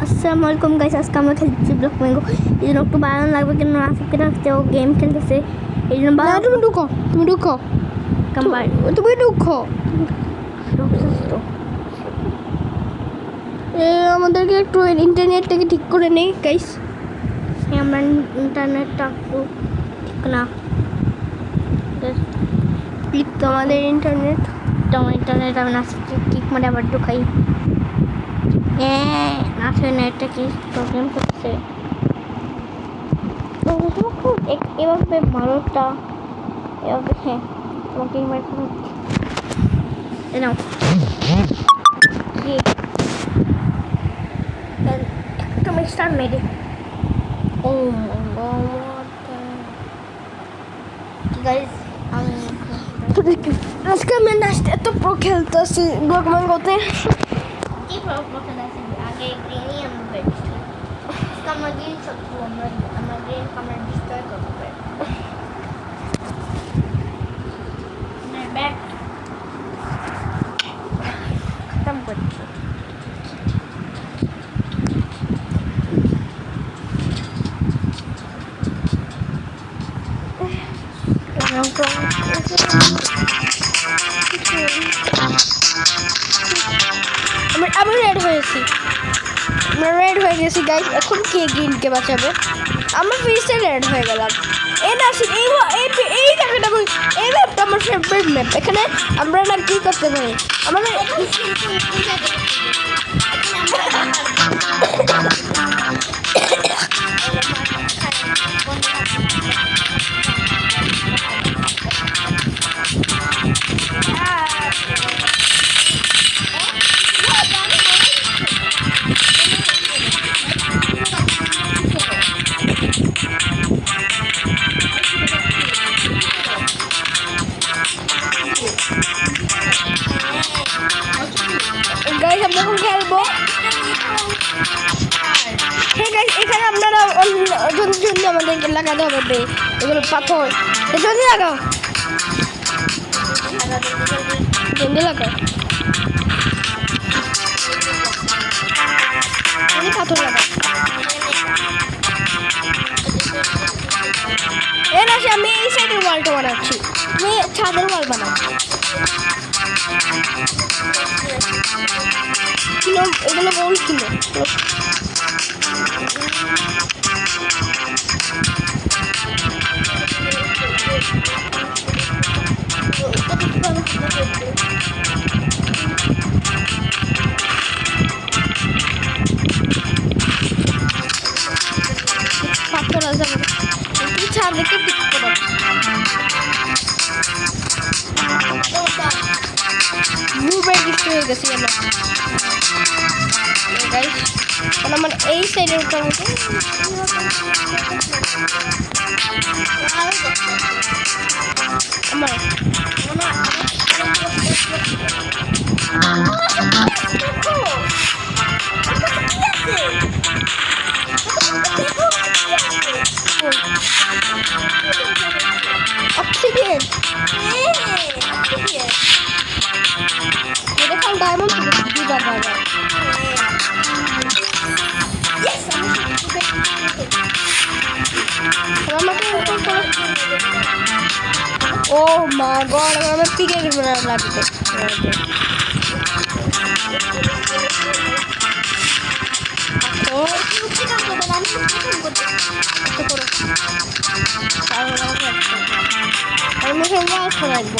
আসসালামু আলাইকুম গাইস, আজকে আমরা খেলছি ব্লক ম্যাঙ্গো। এই জন্য একটু বানানো লাগবে, কেন আজকে রাখতে ও গেম খেলতেছে। এই জন্য তুমি ঢুকো আমাদেরকে একটু ইন্টারনেটটাকে ঠিক করে নেই গাইস। আমরা ইন্টারনেটটা একটু ঠিক না, তো আমাদের ইন্টারনেট আমি আজকে ঠিক মানে আবার ঢুকাই। আসলে নেটটা কি প্রবলেম করছে। এভাবে মারোটা এভাবে, হ্যাঁ তোমাকে নাও তুমি স্টার্ট মেরে। ও গাইস, আমি আজকে আমি এত প্রো খেলতেছি ব্লক ম্যাঙ্গোতে। কি প্রবলেম আছে? আগে গ্রিনই আমরা বেস্ট। আমরা গ্রিন শত্রু, আমরা গ্রিন আমরা ডিস্ট্রয় করব। बैक खत्म करছি। আমি রেড হয়েছি, গাইস। এখন কে গ্রিনকে বাঁচাবে? আমরা ফিরছে রেড হয়ে গেলাম। এই জায়গাটা এই ম্যাপটা আমার ফেভারিট ম্যাপ। এখানে আমরা না কি করতে পারি, আমাদের গাইস আমরা এখন খেলবো। হ্যাঁ গাইস, এখানে আপনারা জলদি আমাদেরকে লাগাতে হবে এগুলো পাথর। জলদি লাগাও, জলদি লাগাও, পাথর লাগাও। আমি এই সাইডের ওয়ালটা বানাচ্ছি, তুমি ছাদের ওয়াল বানাও। কিলো এগুলো বল কিলো পাথর আছে, ছাদেকে ঠিক করো। হয়ে গেছি আমার এই সাইডে আমার অক্সিজেন দেখুন ডায়মন্ড ও মা গড, আমার পিকে লাগবে। আমি রাখবো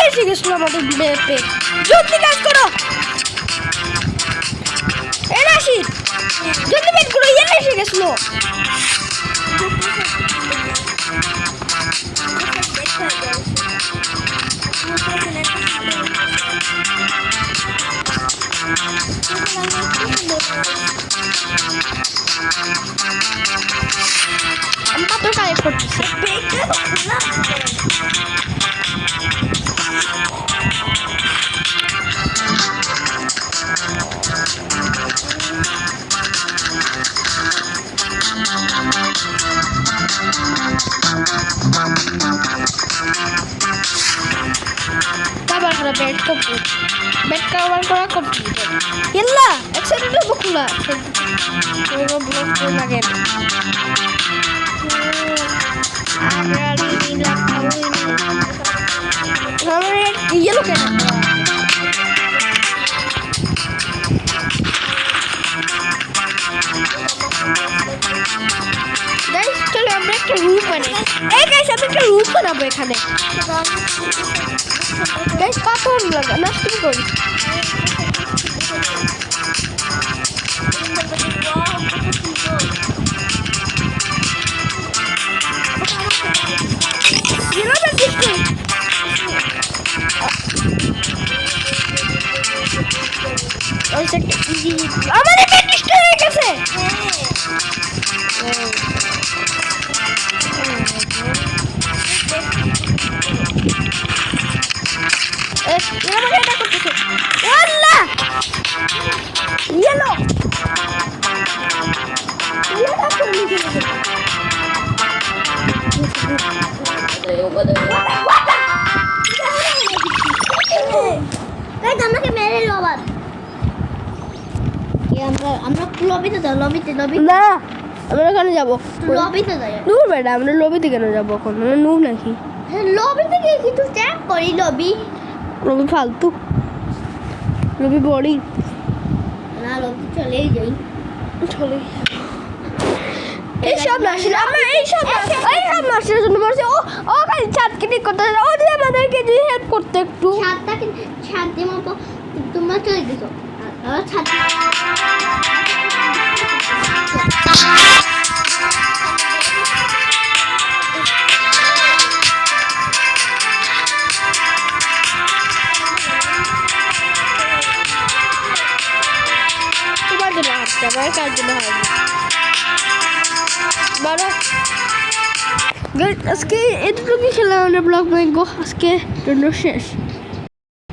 এসে গেছিল আমাদের ম্যাপে। জলদি কাজ করো, রাশিদ, জলদি বের করো, এসে গেছিল। আমি পাথর কালেক্ট করতেছি। পেকে না kabar kena bed complete bed kawan kena complete yalla excited udah bukula kalau belum full lagi ada ini lah tahu ini iya lo kena guys চলো আমরা একটা রুম বানাই এই গাইস আমি একটা রুম বানাবো এখানে গাইস পাথর লাগা নাস্তি করি আমার এটা ডিস্ট হয়ে গেছে Yellow. আমাকে মেরে লবাদ আমরা লবিতে যাও লবিতে লবি না আমরা ওখানে যাবো লবিতে যাই দূর বেটা আমরা লবিতে কেন যাবো এখন আমরা নুব নাকি লবিতে গিয়ে কিছু চেক করি লবি লবি ফালতু লবি বড়ি না লবি চলেই যাই চলে এইসব নাসিল আমরা এইসব নাসিলের জন্য বলছি ও খালি ছাদকে ঠিক করতে ও দিয়ে আমাদেরকে যদি হেল্প করতে একটু ছাদটাকে ছাদ দিয়ে মতো তোমরা চলে গেছো আর ছাদ তোমার জন্য হাঁটতে আমার কার জন্য হয়নি বলো আজকে এতটুকু খেলাম আমরা ব্লগ আজকে জন্য শেষ